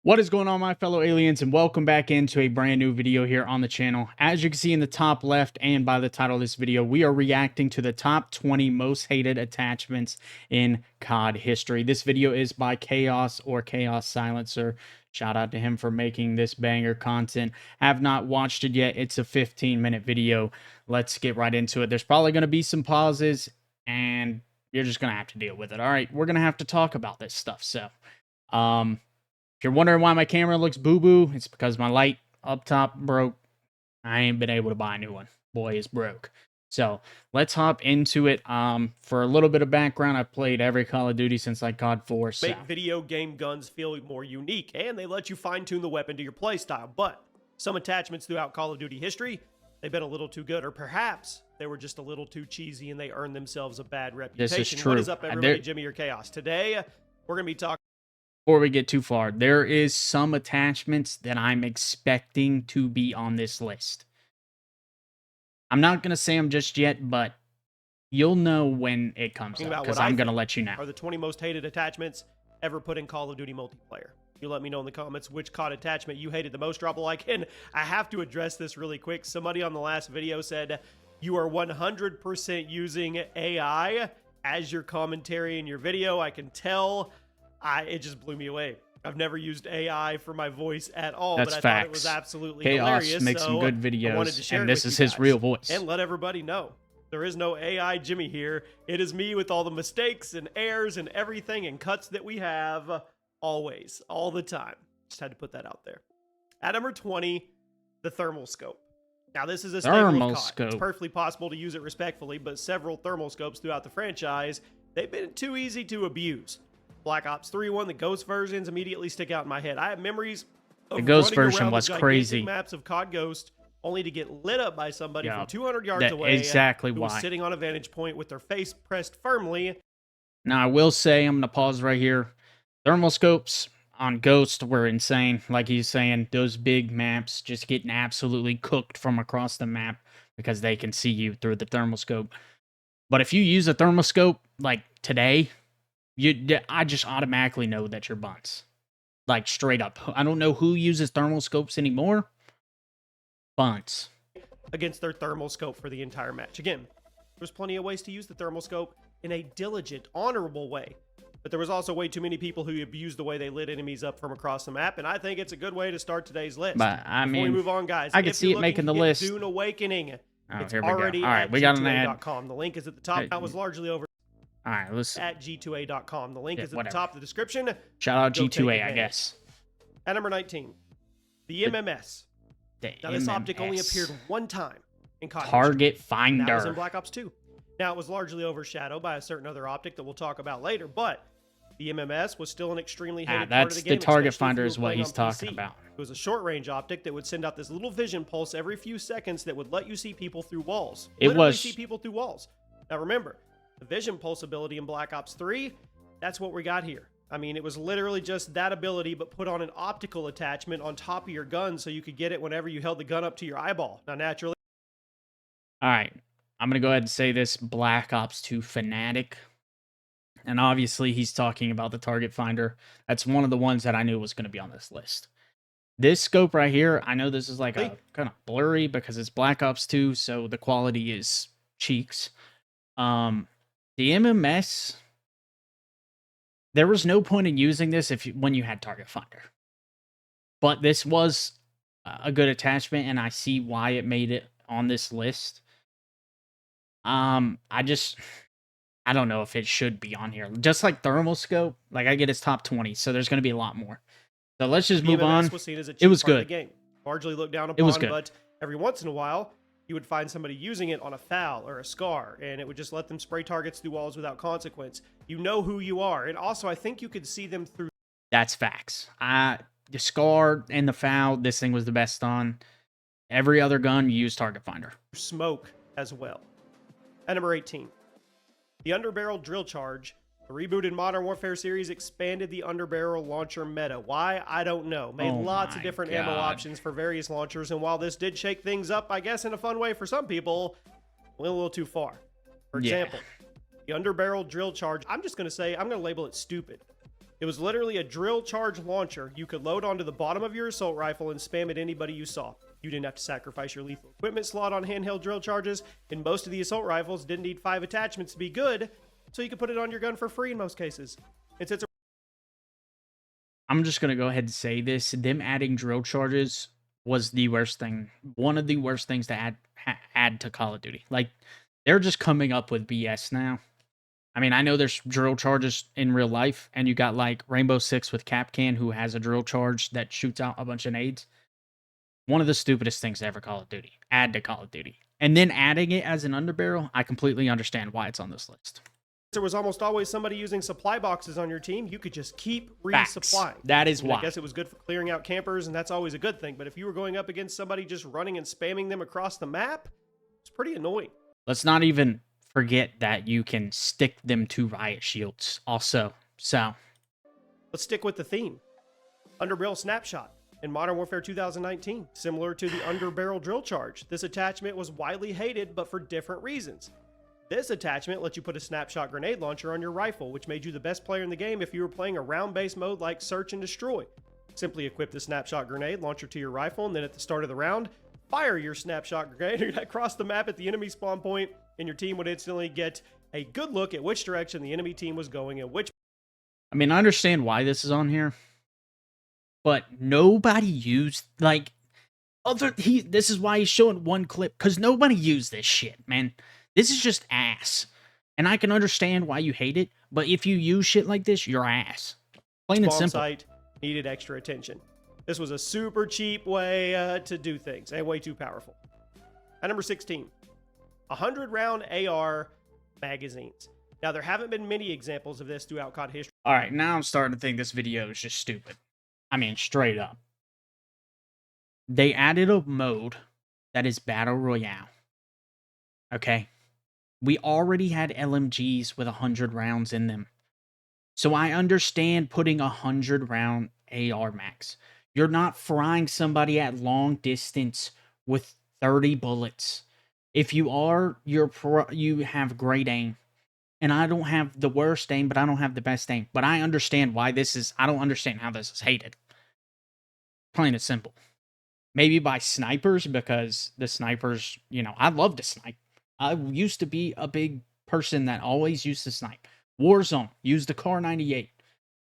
What is going on, my fellow aliens, and welcome back into a brand new video here on the channel. As you can see in the top left and by the title of this video, we are reacting to the top 20 most hated attachments in COD history. This video is by Chaos or Chaos Silencer. Shout out to him for making this banger content. Have not watched it yet. It's a 15-minute video. Let's get right into it. There's probably going to be some pauses, and you're just going to have to deal with it. All right, we're going to have to talk about this stuff. So, if you're wondering why my camera looks boo-boo, it's because my light up top broke. I ain't been able to buy a new one. Boy, it's broke. So, let's hop into it. For a little bit of background, I've played every Call of Duty since like COD 4. So. Make video game guns feel more unique, and they let you fine-tune the weapon to your playstyle. But some attachments throughout Call of Duty history, they've been a little too good, or perhaps they were just a little too cheesy and they earned themselves a bad reputation. This is true. What is up, everybody? Jimmy or Chaos. Today, we're going to be talking. Before we get too far, there is some attachments that I'm expecting to be on this list. I'm not going to say them just yet, but you'll know when it comes up, because I'm going to let you know. Are the 20 most hated attachments ever put in Call of Duty multiplayer? You let me know in the comments which COD attachment you hated the most. Drop a like, and I have to address this really quick. Somebody on the last video said you are 100% using AI as your commentary in your video. I can tell. It just blew me away. I've never used AI for my voice at all, That's but I facts. thought it was absolutely Chaos hilarious. makes some good videos, I wanted to share and this is you his guys real voice. and let everybody know there is no AI Jimmy here. It is me with all the mistakes and errors and everything and cuts that we have always, all the time. Just had to put that out there. At number 20, the thermal scope. Now, this is a staple of COD. It's perfectly possible to use it respectfully, but several thermal scopes throughout the franchise, they've been too easy to abuse. Black Ops 3 one, the Ghost versions immediately stick out in my head. I have memories of the Ghost running version around was the crazy. Maps of COD Ghost, only to get lit up by somebody from 200 yards That's away. exactly who why. was sitting on a vantage point with their face pressed firmly. Now, I will say, I'm going to pause right here. Thermal scopes on Ghost were insane. Like he's saying, those big maps just getting absolutely cooked from across the map because they can see you through the thermal scope. But if you use a thermal scope like today, I just automatically know that you're bunts. Like, straight up. I don't know who uses thermal scopes anymore. Bunts. Against their thermal scope for the entire match. Again, there's plenty of ways to use the thermal scope in a diligent, honorable way. But there was also way too many people who abused the way they lit enemies up from across the map, and I think it's a good way to start today's list. But, I mean, before we move on, guys, I could see it making the list. Dune Awakening. Oh, it's here we already go. All right, at we got an G2A.com. ad. The link is at the top. That was largely over. All right, let's at G2A.com. The link is at whatever. the top of the description. Shout out G2A, I guess. At number 19, the MMS. Now, this optic only appeared one time in COD. Target Finder. That was in Black Ops 2. Now, it was largely overshadowed by a certain other optic that we'll talk about later, but the MMS was still an extremely hated part of the game. That's the Target Finder is what he's talking about. It was a short-range optic that would send out this little vision pulse every few seconds that would let you see people through walls. Literally see people through walls. Now, remember, the vision pulse ability in Black Ops 3, that's what we got here. I mean, it was literally just that ability, but put on an optical attachment on top of your gun so you could get it whenever you held the gun up to your eyeball. Now, naturally. All right. I'm going to go ahead and say this. Black Ops 2 fanatic. And obviously, he's talking about the Target Finder. That's one of the ones that I knew was going to be on this list. This scope right here, I know this is like a kind of blurry because it's Black Ops 2, so the quality is cheeks. The MMS, there was no point in using this when you had Target Finder. But this was a good attachment, and I see why it made it on this list. I don't know if it should be on here. Just like Thermal Scope, like I get it's top 20, so there's going to be a lot more. So let's just move on. It was good. Game. Largely looked down upon, it was good. But every once in a while, you would find somebody using it on a foul or a scar, and it would just let them spray targets through walls without consequence. You know who you are. And also, I think you could see them through. That's facts. The scar and the foul, this thing was the best on. Every other gun, you use Target Finder. Smoke as well. At number 18. The underbarrel drill charge. The rebooted Modern Warfare series expanded the underbarrel launcher meta. Why? I don't know. Made lots of different ammo options for various launchers, and while this did shake things up, I guess in a fun way for some people, went a little too far. For example, the underbarrel drill charge, I'm just going to say, I'm going to label it stupid. It was literally a drill charge launcher you could load onto the bottom of your assault rifle and spam at anybody you saw. You didn't have to sacrifice your lethal equipment slot on handheld drill charges, and most of the assault rifles didn't need 5 attachments to be good, so you could put it on your gun for free in most cases. And since I'm just going to go ahead and say this. Them adding drill charges was the worst thing. One of the worst things to add to Call of Duty. Like, they're just coming up with BS now. I mean, I know there's drill charges in real life, and you got like Rainbow Six with Capcan, who has a drill charge that shoots out a bunch of nades. One of the stupidest things to ever Call of Duty. Add to Call of Duty. And then adding it as an underbarrel, I completely understand why it's on this list. there was almost always somebody using supply boxes on your team, you could just keep Facts. resupplying. That is And why. I guess it was good for clearing out campers, and that's always a good thing. But if you were going up against somebody just running and spamming them across the map, it's pretty annoying. Let's not even forget that you can stick them to riot shields also. So, Let's stick with the theme. Underbarrel Snapshot in Modern Warfare 2019, similar to the underbarrel drill charge. This attachment was widely hated, but for different reasons. This attachment lets you put a snapshot grenade launcher on your rifle, which made you the best player in the game if you were playing a round-based mode like Search and Destroy. Simply equip the snapshot grenade launcher to your rifle, and then at the start of the round, fire your snapshot grenade across the map at the enemy spawn point, and your team would instantly get a good look at which direction the enemy team was going and which. I mean, I understand why this is on here, but nobody used, like, this is why he's showing one clip, because nobody used this shit, man. This is just ass. And I can understand why you hate it, but if you use shit like this, you're ass. Plain and Spawn simple. site needed extra attention. This was a super cheap way to do things, and way too powerful. At number 16, 100-round AR magazines. Now, there haven't been many examples of this throughout COD history. All right, now I'm starting to think this video is just stupid. I mean, straight up. They added a mode that is Battle Royale. Okay? We already had LMGs with 100 rounds in them. So I understand putting 100-round AR max. You're not frying somebody at long distance with 30 bullets. If you are, you have great aim. And I don't have the worst aim, but I don't have the best aim. But I understand why this is... I don't understand how this is hated. Plain and simple. Maybe by snipers, because the snipers, you know, I love to snipe. I used to be a big person that always used to snipe. Warzone, used the Car 98.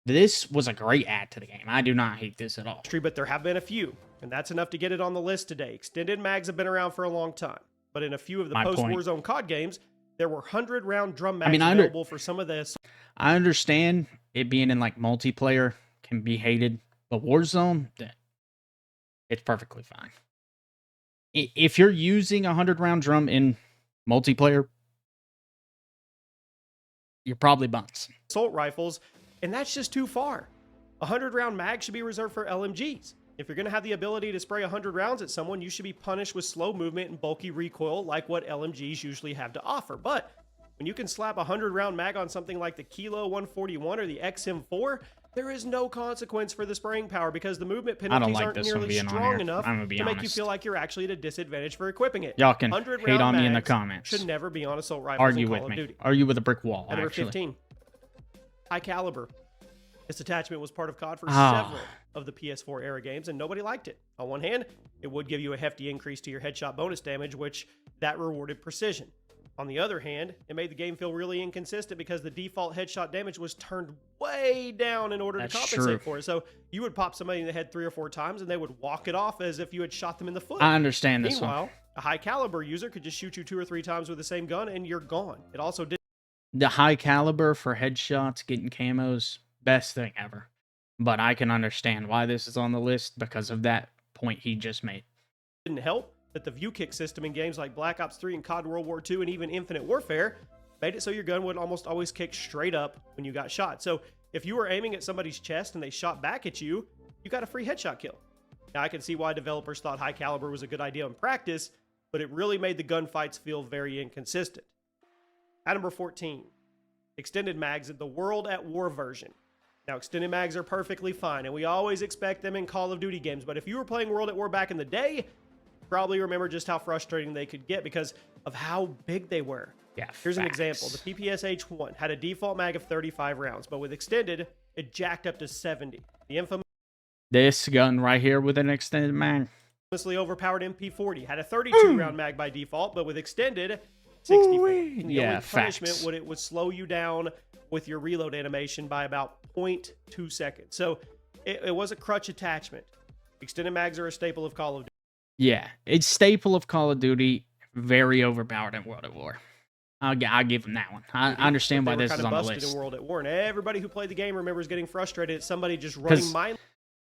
This was a great add to the game. I do not hate this at all. But there have been a few, and that's enough to get it on the list today. Extended mags have been around for a long time, but in a few of the post-Warzone COD games, there were 100-round drum mags available for some of this. I understand it being in like multiplayer can be hated, but Warzone, it's perfectly fine. If you're using a 100-round drum in multiplayer, you're probably bunts. Assault rifles, and that's just too far. A 100-round mag should be reserved for LMGs. If you're going to have the ability to spray 100 rounds at someone, you should be punished with slow movement and bulky recoil like what LMGs usually have to offer. But when you can slap a 100-round mag on something like the Kilo 141 or the XM4, there is no consequence for the spraying power because the movement penalties aren't nearly strong enough to make you feel like you're actually at a disadvantage for equipping it. Y'all can hate on me in the comments. Should never be on assault rifles in Call of Duty. Argue with a brick wall, Number 15, high caliber. This attachment was part of COD for several of the PS4 era games, and nobody liked it. On one hand, it would give you a hefty increase to your headshot bonus damage, which that rewarded precision. On the other hand, it made the game feel really inconsistent because the default headshot damage was turned way down in order to compensate for it. So you would pop somebody in the head 3 or 4 times, and they would walk it off as if you had shot them in the foot. I understand this one. Meanwhile, a high caliber user could just shoot you 2 or 3 times with the same gun, and you're gone. It also did the high caliber for headshots, getting camos, best thing ever. But I can understand why this is on the list because of that point he just made. Didn't help that the view kick system in games like Black Ops 3 and COD World War II and even Infinite Warfare made it so your gun would almost always kick straight up when you got shot. So if you were aiming at somebody's chest and they shot back at you, you got a free headshot kill. Now I can see why developers thought high caliber was a good idea in practice, but it really made the gunfights feel very inconsistent. At number 14, extended mags at the World at War version. Now, extended mags are perfectly fine, and we always expect them in Call of Duty games, but if you were playing World at War back in the day, you probably remember just how frustrating they could get because of how big they were. Yeah, here's an example. The PPS-H1 had a default mag of 35 rounds, but with extended, it jacked up to 70. The This gun right here with an extended mag. infamously overpowered MP40 had a 32-round mag by default, but with extended, 64. And the only punishment would slow you down with your reload animation by about 0.2 seconds. So it was a crutch attachment. Extended mags are a staple of Call of Duty. Yeah, it's staple of Call of Duty. Very overpowered in World at War. I'll give them that one. I understand why this is on the list. In World at War, and everybody who played the game remembers getting frustrated at somebody just running mindlessly.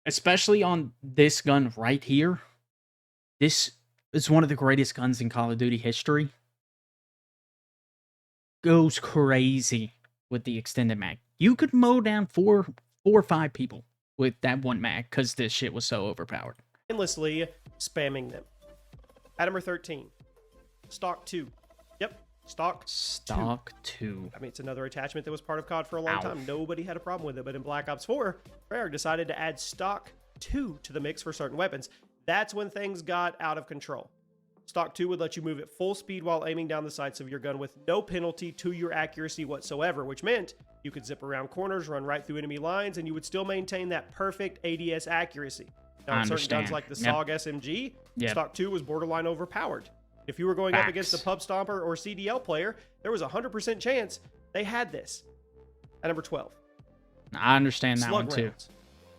Especially on this gun right here. This is one of the greatest guns in Call of Duty history. Goes crazy with the extended mag. You could mow down four or five people with that one mag because this shit was so overpowered. Endlessly spamming them. At number 13, Stock 2. Yep, Stock 2. I mean, it's another attachment that was part of COD for a long time. Nobody had a problem with it, but in Black Ops 4, Rare decided to add Stock 2 to the mix for certain weapons. That's when things got out of control. Stock 2 would let you move at full speed while aiming down the sights of your gun with no penalty to your accuracy whatsoever, which meant you could zip around corners, run right through enemy lines, and you would still maintain that perfect ADS accuracy. Now, on certain guns like the SOG SMG, Stock 2 was borderline overpowered. If you were going up against a pub stomper or CDL player, there was a 100% chance they had this. At number 12. I understand that one too. Rounds.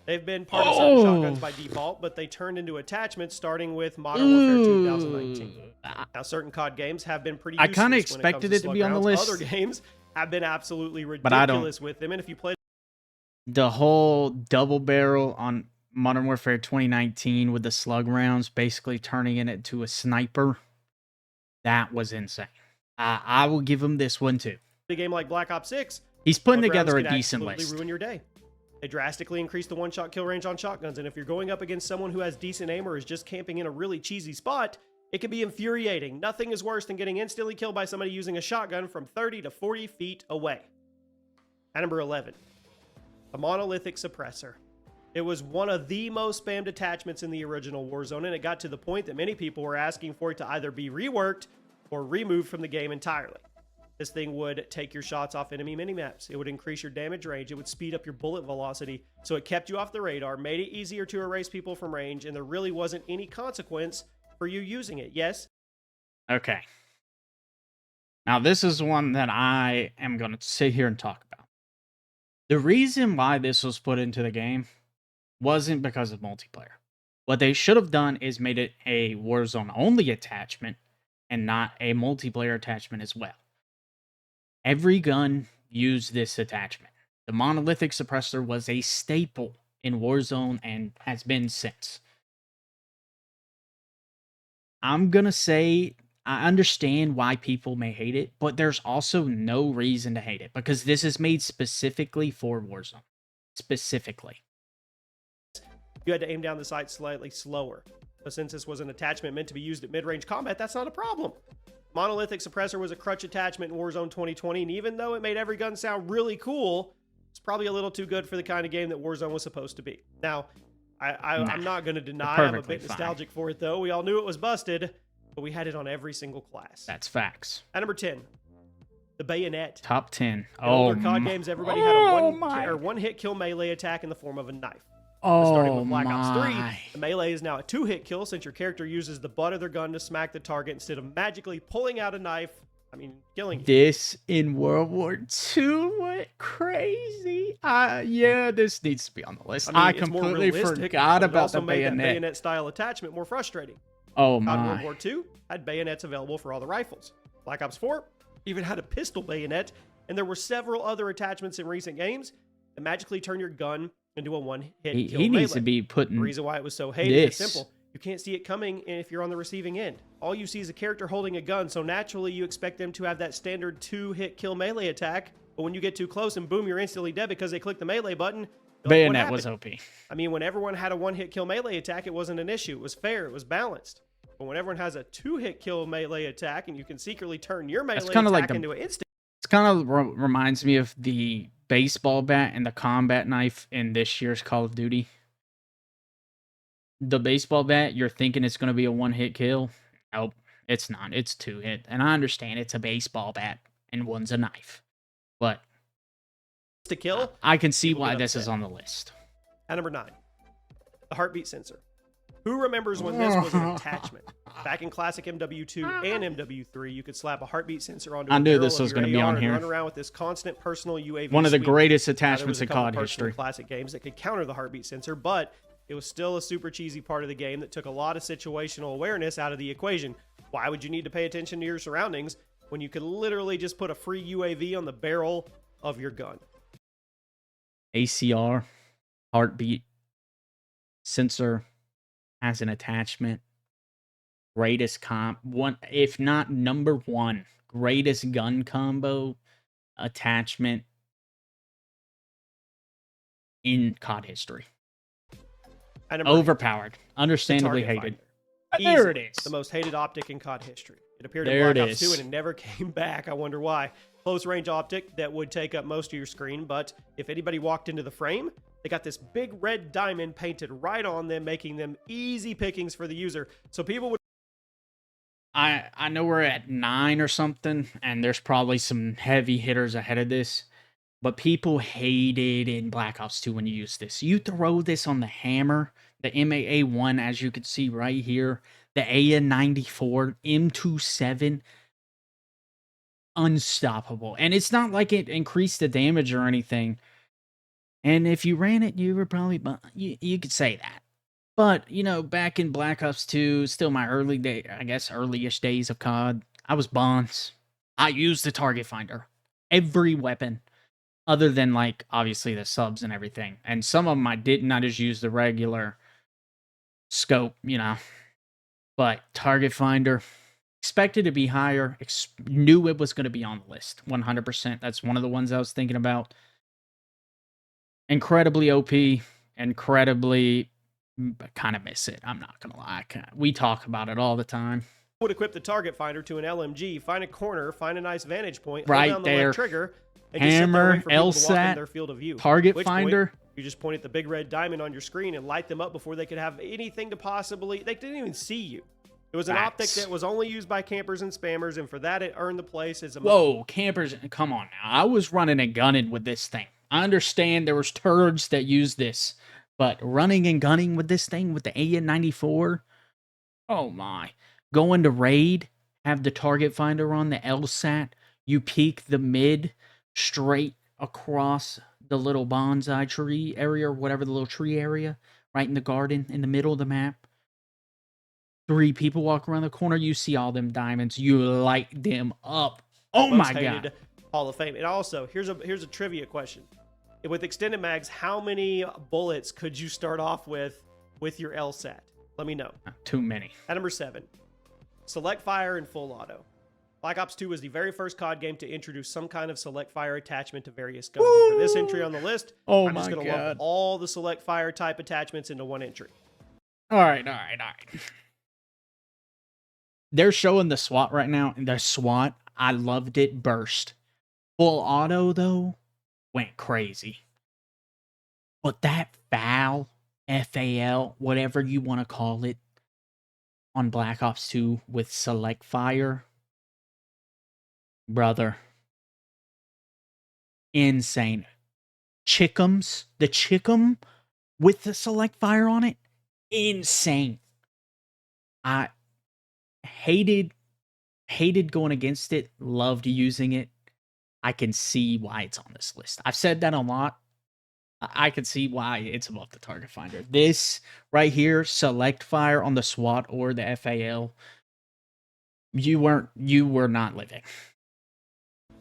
They've been part of certain shotguns by default, but they turned into attachments starting with Modern Warfare 2019. Now, certain COD games have been pretty useless. I kind of expected it to be on the list. Other games have been absolutely ridiculous with them, and if you play the whole double barrel on Modern Warfare 2019 with the slug rounds basically turning it into a sniper, that was insane. I will give him this one too. A game like Black Ops 6, he's putting together a decent list. Ruin your day. They drastically increased the one-shot kill range on shotguns, and if you're going up against someone who has decent aim or is just camping in a really cheesy spot, it can be infuriating. Nothing is worse than getting instantly killed by somebody using a shotgun from 30 to 40 feet away. At number 11, a monolithic suppressor. It was one of the most spammed attachments in the original Warzone, and it got to the point that many people were asking for it to either be reworked or removed from the game entirely. This thing would take your shots off enemy minimaps. It would increase your damage range. It would speed up your bullet velocity. So it kept you off the radar, made it easier to erase people from range, and there really wasn't any consequence for you using it. Yes? Okay. Now, this is one that I am going to sit here and talk about. The reason why this was put into the game wasn't because of multiplayer. What they should have done is made it a Warzone-only attachment and not a multiplayer attachment as well. Every gun used this attachment. The monolithic suppressor was a staple in Warzone and has been since. I'm going to say I understand why people may hate it, but there's also no reason to hate it because this is made specifically for Warzone. Specifically. You had to aim down the sight slightly slower. But since this was an attachment meant to be used at mid-range combat, that's not a problem. Monolithic suppressor was a crutch attachment in Warzone 2020, and even though it made every gun sound really cool, it's probably a little too good for the kind of game that Warzone was supposed to be. Now, I'm not going to deny I'm a bit nostalgic for it, though. We all knew it was busted, but we had it on every single class. That's facts. At number 10, the bayonet. Top 10. In older COD games, everybody had a one-hit kill melee attack in the form of a knife. Starting with Black Ops 3, the melee is now a two-hit kill since your character uses the butt of their gun to smack the target instead of magically pulling out a knife, killing you. This in World War II went crazy. Yeah, this needs to be on the list. I completely forgot about the bayonet. Bayonet-style attachment more frustrating. Oh my. World War II had bayonets available for all the rifles. Black Ops 4 even had a pistol bayonet, and there were several other attachments in recent games that magically turn your gun into a one-hit kill. He needs to be putting the reason why it was so hated is simple. You can't see it coming if you're on the receiving end. All you see is a character holding a gun, so naturally you expect them to have that standard two-hit kill melee attack, but when you get too close and boom, you're instantly dead because they clicked the melee button. Bayonet was OP. When everyone had a one-hit kill melee attack, it wasn't an issue. It was fair. It was balanced. But when everyone has a two-hit kill melee attack and you can secretly turn your melee attack into an instant... It kind of reminds me of the baseball bat and the combat knife in this year's Call of Duty. The baseball bat, you're thinking it's going to be a one-hit kill. Nope, it's not. It's two-hit. And I understand it's a baseball bat and one's a knife. But to kill. I can see People why get this upset. is on the list. At number 9, the heartbeat sensor. Who remembers when this was an attachment? Back in classic MW2 and MW3, you could slap a heartbeat sensor onto I a knew barrel this of was your going to be AR on and here. run around with this constant personal UAV One of the sweep. greatest Now, there attachments was a in couple COD parts in the history. classic games that could counter the heartbeat sensor, but it was still a super cheesy part of the game that took a lot of situational awareness out of the equation. Why would you need to pay attention to your surroundings when you could literally just put a free UAV on the barrel of your gun? ACR, heartbeat sensor has an attachment. Greatest one, if not number one, greatest gun combo attachment in COD history. At number 8, Overpowered, the understandably target hated. finder. There it Easily is. the most hated optic in COD history. It appeared There in it Black Ops 2 is. and it never came back. I wonder why. Close range optic that would take up most of your screen, but if anybody walked into the frame, they got this big red diamond painted right on them, making them easy pickings for the user. So people would. I know we're at 9 or something, and there's probably some heavy hitters ahead of this, but people hated in Black Ops 2 when you use this. You throw this on the hammer, the MAA-1, as you can see right here, the AN-94, M27, unstoppable. And it's not like it increased the damage or anything. And if you ran it, you were probably, you could say that. But, you know, back in Black Ops 2, still my early-ish days of COD, I was Bonds. I used the target finder. Every weapon, other than, like, obviously the subs and everything. And some of them I didn't. I just used the regular scope, you know. But target finder, expected to be higher. Knew it was going to be on the list, 100%. That's one of the ones I was thinking about. Incredibly OP, incredibly... kind of miss it. I'm not gonna lie. We talk about it all the time. Would equip the target finder to an LMG, find a corner, find a nice vantage point, Right hold down the there. left trigger, and just sit there and wait for people to walk in their field of view. Target Which finder. Point, you just point at the big red diamond on your screen and light them up before they could have anything to possibly. They didn't even see you. It was an optic that was only used by campers and spammers, and for that, it earned the place as a. Whoa, campers! Come on now. I was running and gunning with this thing. I understand there was turds that used this. But running and gunning with this thing, with the AN-94, oh my. Going to raid, have the target finder on, the LSAT, you peek the mid straight across the little bonsai tree area, or whatever, the little tree area, right in the garden, in the middle of the map. 3 people walk around the corner, you see all them diamonds, you light them up. Oh my God. Hall of Fame. And also, here's a trivia question. With extended mags, how many bullets could you start off with your LSAT? Let me know. Too many. At number 7, select fire and full auto. Black Ops 2 was the very first COD game to introduce some kind of select fire attachment to various guns. And for this entry on the list, I'm just going to lump all the select fire type attachments into one entry. All right. They're showing the SWAT right now. The SWAT, I loved it, burst. Full auto, though, went crazy. But that FAL, FAL, whatever you want to call it, on Black Ops 2 with select fire, brother, insane. Chickums, the Chickum with the select fire on it, insane. I hated going against it, loved using it. I can see why it's on this list. I've said that a lot. I can see why it's above the target finder. This right here, select fire on the SWAT or the FAL, you were not living.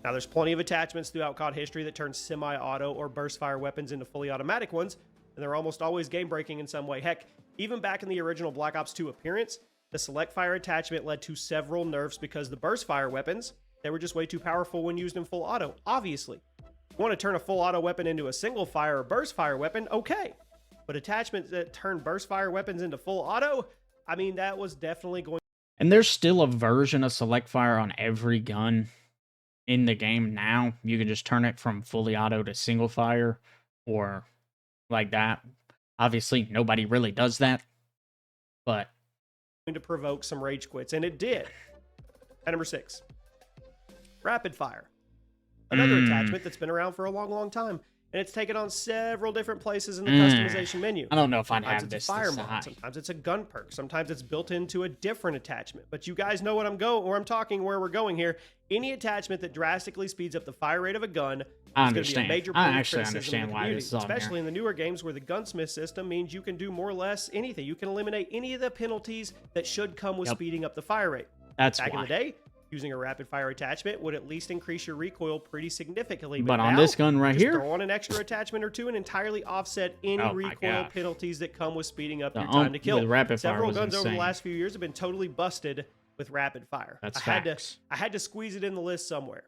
Now, there's plenty of attachments throughout COD history that turn semi-auto or burst fire weapons into fully automatic ones, and they're almost always game-breaking in some way. Heck, even back in the original Black Ops 2 appearance, the select fire attachment led to several nerfs because the burst fire weapons, they were just way too powerful when used in full auto, obviously. If you want to turn a full auto weapon into a single fire or burst fire weapon, okay. But attachments that turn burst fire weapons into full auto, I mean, that was definitely going. And there's still a version of select fire on every gun in the game now. You can just turn it from fully auto to single fire or like that. Obviously, nobody really does that, but to provoke some rage quits, and it did. At number 6, rapid fire. Another attachment that's been around for a long, long time. and it's taken on several different places in the customization menu. I don't know if I'd Sometimes have it's this a fire this mod, high. sometimes it's a gun perk, sometimes it's built into a different attachment. But you guys know what I'm talking, where we're going here. Any attachment that drastically speeds up the fire rate of a gun I is going to be a understand. major I point of actually criticism in understand the why community, this is on especially here. in the newer games where the gunsmith system means you can do more or less anything. You can eliminate any of the penalties that should come with speeding up the fire rate. That's Back why. in the day, using a rapid fire attachment would at least increase your recoil pretty significantly. But now, on this gun right just here, throw on an extra attachment or two and entirely offset any oh my recoil gosh, penalties that come with speeding up the your time to kill. with rapid fire Several was guns over the insane. last few years have been totally busted with rapid fire. That's I facts. had to squeeze it in the list somewhere.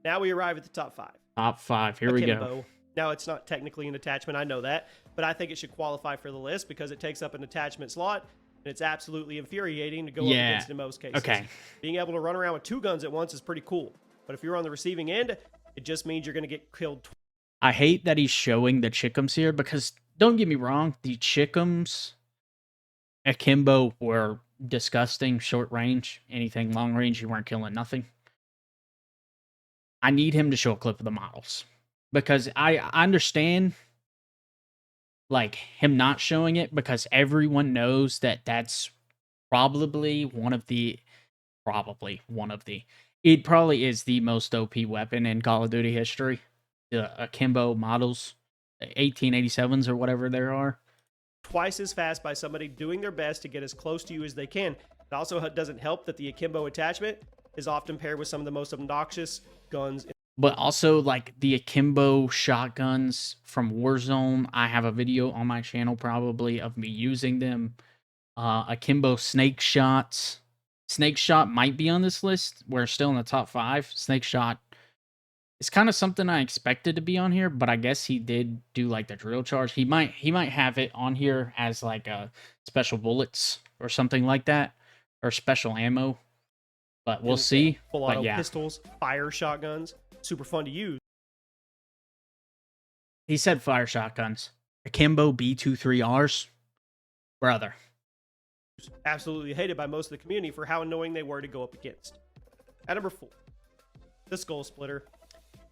Now we arrive at the top 5. Top 5. Here we go. Akimbo. Now, it's not technically an attachment, I know that, but I think it should qualify for the list because it takes up an attachment slot, and it's absolutely infuriating to go up against in most cases. Okay. Being able to run around with 2 guns at once is pretty cool, but if you're on the receiving end, it just means you're going to get killed. I hate that he's showing the Chickums here because, don't get me wrong, the Chickums Akimbo were disgusting short range. Anything long range, you weren't killing nothing. I need him to show a clip of the models because I understand like him not showing it because everyone knows that that's probably one of the it probably is the most OP weapon in Call of Duty history. The Akimbo models, 1887s or whatever there are. Twice as fast by somebody doing their best to get as close to you as they can. It also doesn't help that the Akimbo attachment is often paired with some of the most obnoxious guns. But also, like, the Akimbo shotguns from Warzone, I have a video on my channel probably of me using them. Akimbo snake shots. Snake shot might be on this list. We're still in the top 5. Snake shot is kind of something I expected to be on here, but I guess he did do, like, the drill charge. He might have it on here as, like, special bullets or something like that. Or special ammo. But we'll see. Full auto but yeah. pistols, fire shotguns. Super fun to use. He said fire shotguns. Akimbo B23Rs. Brother. Absolutely hated by most of the community for how annoying they were to go up against. At number 4, the Skull Splitter.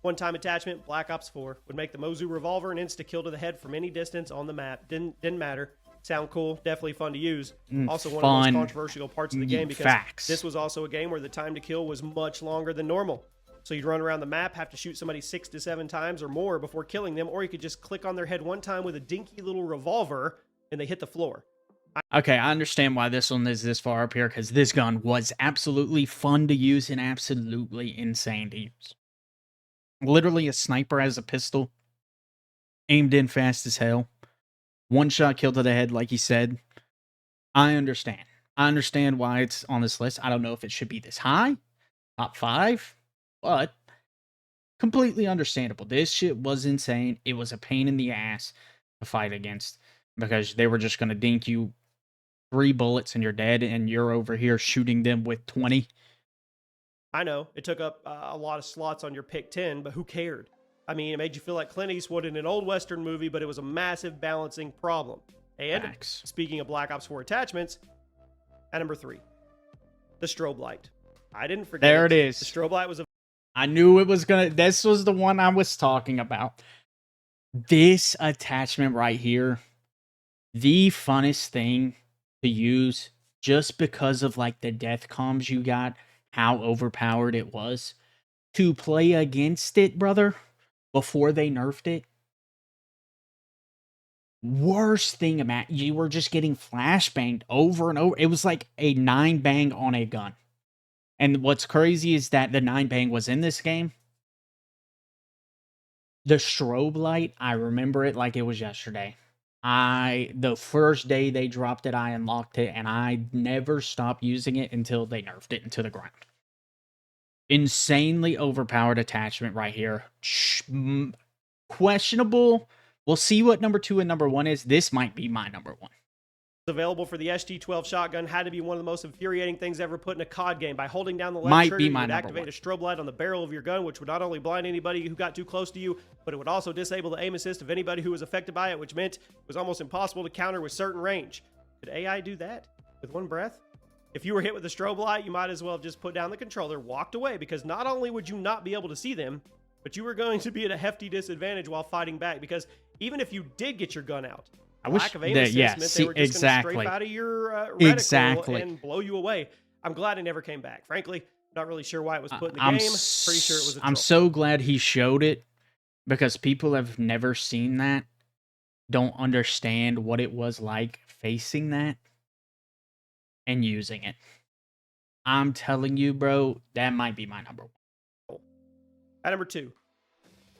One-time attachment, Black Ops 4, would make the Mozu revolver an insta-kill to the head from any distance on the map. Didn't matter. Sound cool, definitely fun to use. Also one of the most controversial parts of the game because this was also a game where the time to kill was much longer than normal. So you'd run around the map, have to shoot somebody 6 to 7 times or more before killing them, or you could just click on their head one time with a dinky little revolver and they hit the floor. Okay, I understand why this one is this far up here, because this gun was absolutely fun to use and absolutely insane to use. Literally a sniper as a pistol. Aimed in fast as hell. One shot kill to the head, like he said. I understand. I understand why it's on this list. I don't know if it should be this high. Top 5. But completely understandable. This shit was insane. It was a pain in the ass to fight against because they were just going to dink you 3 bullets and you're dead, and you're over here shooting them with 20. I know it took up a lot of slots on your pick 10, but who cared? I mean, it made you feel like Clint Eastwood in an old Western movie, but it was a massive balancing problem. And speaking of Black Ops 4 attachments, at number 3, the strobe light. I didn't forget. There it is. The strobe light was a I knew it was gonna. This was the one I was talking about. This attachment right here, the funnest thing to use, just because of like the death comms you got, how overpowered it was. To play against it, brother, before they nerfed it. Worst thing about you were just getting flashbanged over and over. It was like a 9 bang on a gun. And what's crazy is that the 9 bang was in this game. The strobe light, I remember it like it was yesterday. The first day they dropped it, I unlocked it, and I never stopped using it until they nerfed it into the ground. Insanely overpowered attachment right here. Questionable. We'll see what number 2 and number 1 is. This might be my number 1. Available for the SG-12 shotgun had to be one of the most infuriating things ever put in a COD game. By holding down the left trigger, you would activate a strobe light on the barrel of your gun, which would not only blind anybody who got too close to you, but it would also disable the aim assist of anybody who was affected by it, which meant it was almost impossible to counter with certain range. Could AI do that with one breath? If you were hit with a strobe light, you might as well have just put down the controller, walked away, because not only would you not be able to see them, but you were going to be at a hefty disadvantage while fighting back, because even if you did get your gun out, lack of aim assist meant they were just going to strafe out of your reticle and blow you away. I'm glad it never came back. Frankly, not really sure why it was put in the game. Pretty sure it was a troll. I'm so glad he showed it, because people have never seen that, don't understand what it was like facing that and using it. I'm telling you, bro, that might be my number one. At number 2,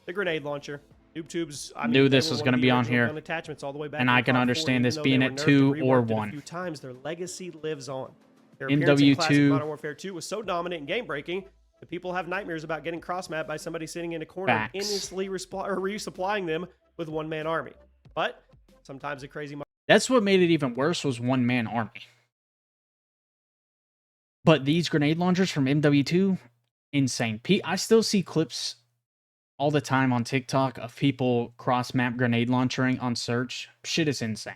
the grenade launcher. Noob Tubes. I knew this was going to be on here, attachments all the way back, and I can understand this being at 2 or 1. A few times, their legacy lives on. Their MW2 Modern Warfare 2 was so dominant and game breaking that people have nightmares about getting cross-mapped by somebody sitting in a corner and endlessly resupplying them with one-man army. But sometimes a crazy. That's what made it even worse, was one-man army. But these grenade launchers from MW2, insane. I still see clips all the time on TikTok of people cross-map grenade launchering on search. Shit is insane.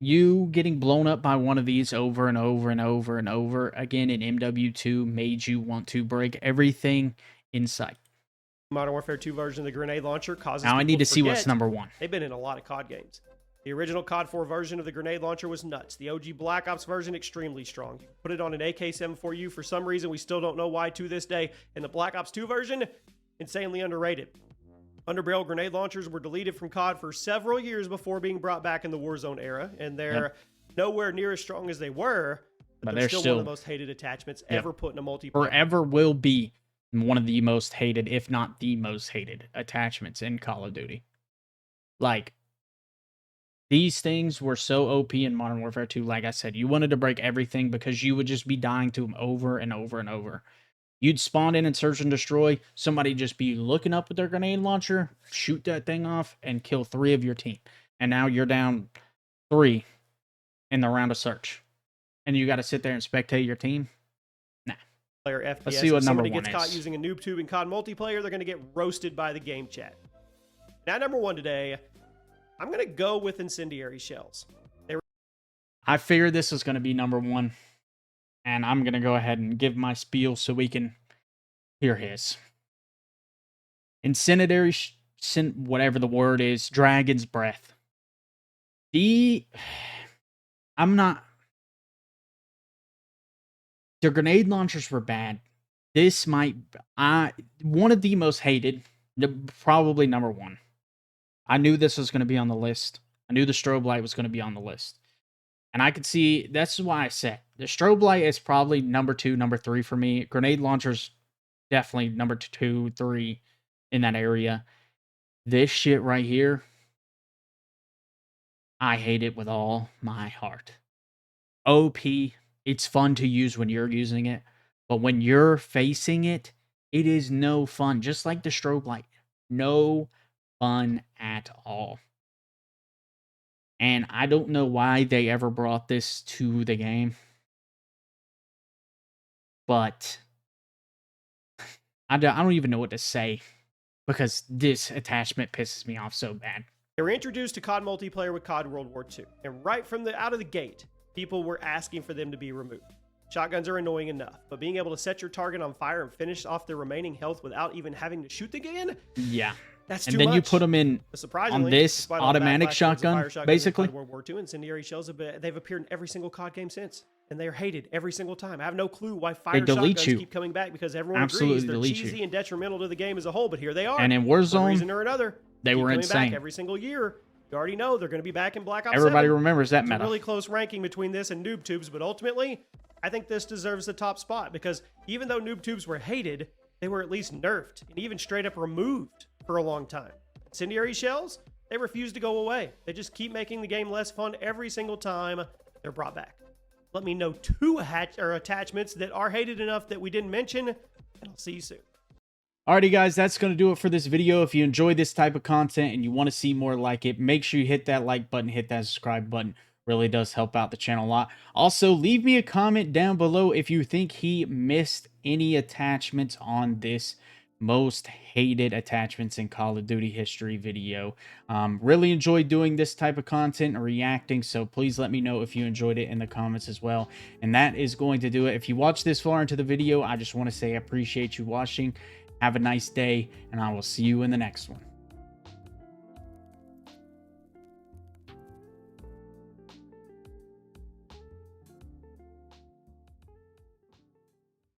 You getting blown up by one of these over and over and over and over again in MW2 made you want to break everything in sight. Modern Warfare 2 version of the grenade launcher causes. Now I need to see what's number 1. They've been in a lot of COD games. The original COD 4 version of the grenade launcher was nuts. The OG Black Ops version, extremely strong. You put it on an AK-74U. For some reason, we still don't know why to this day. And the Black Ops 2 version, insanely underrated. Underbarrel grenade launchers were deleted from COD for several years before being brought back in the Warzone era. And they're nowhere near as strong as they were. But they're still one of the most hated attachments ever put in a multiplayer. Forever will be one of the most hated, if not the most hated, attachments in Call of Duty. Like, these things were so OP in Modern Warfare 2. Like I said, you wanted to break everything because you would just be dying to them over and over and over. You'd spawn in and search and destroy. Somebody just be looking up with their grenade launcher, shoot that thing off, and kill 3 of your team. And now you're down 3 in the round of search. And you got to sit there and spectate your team? Nah. FPS. Let's see what number 1 is. If somebody gets caught using a noob tube in COD multiplayer, they're going to get roasted by the game chat. Now, number 1 today, I'm going to go with incendiary shells. I figured this was going to be number 1. And I'm going to go ahead and give my spiel so we can hear his. Incendiary, whatever the word is, Dragon's Breath. I'm not... The grenade launchers were bad. This might... one of the most hated, probably number 1. I knew this was going to be on the list. I knew the strobe light was going to be on the list. And I could see, that's why I said, the strobe light is probably number 2, number 3 for me. Grenade launchers, definitely number 2, 3 in that area. This shit right here, I hate it with all my heart. OP, it's fun to use when you're using it. But when you're facing it, it is no fun. Just like the strobe light. No fun at all. And I don't know why they ever brought this to the game. But I don't even know what to say, because this attachment pisses me off so bad. They were introduced to COD multiplayer with COD World War II. And right from out of the gate, people were asking for them to be removed. Shotguns are annoying enough, but being able to set your target on fire and finish off their remaining health without even having to shoot again? Yeah. That's too much. And then you put them in on this automatic shotgun, basically. World War II, incendiary shells they've appeared in every single COD game since, and they are hated every single time. I have no clue why fire shotguns keep coming back, because everyone agrees they're cheesy and detrimental to the game as a whole. But here they are. And in Warzone, for one reason or another, they were insane. Back every single year. You already know they're going to be back in Black Ops 7. Everybody remembers that meta. It's a really close ranking between this and Noob Tubes, but ultimately, I think this deserves the top spot, because even though Noob Tubes were hated, they were at least nerfed and even straight up removed for a long time. Incendiary shells, they refuse to go away. They just keep making the game less fun every single time they're brought back. Let me know 2 attachments that are hated enough that we didn't mention, and I'll see you soon. Alrighty guys, that's going to do it for this video. If you enjoy this type of content and you want to see more like it, make sure you hit that like button, hit that subscribe button. Really does help out the channel a lot. Also, leave me a comment down below if you think he missed any attachments on this most hated attachments in Call of Duty history video. Really enjoyed doing this type of content and reacting, so please let me know if you enjoyed it in the comments as well. And that is going to do it. If you watched this far into the video, I just want to say I appreciate you watching, Have a nice day, and I will see you in the next one.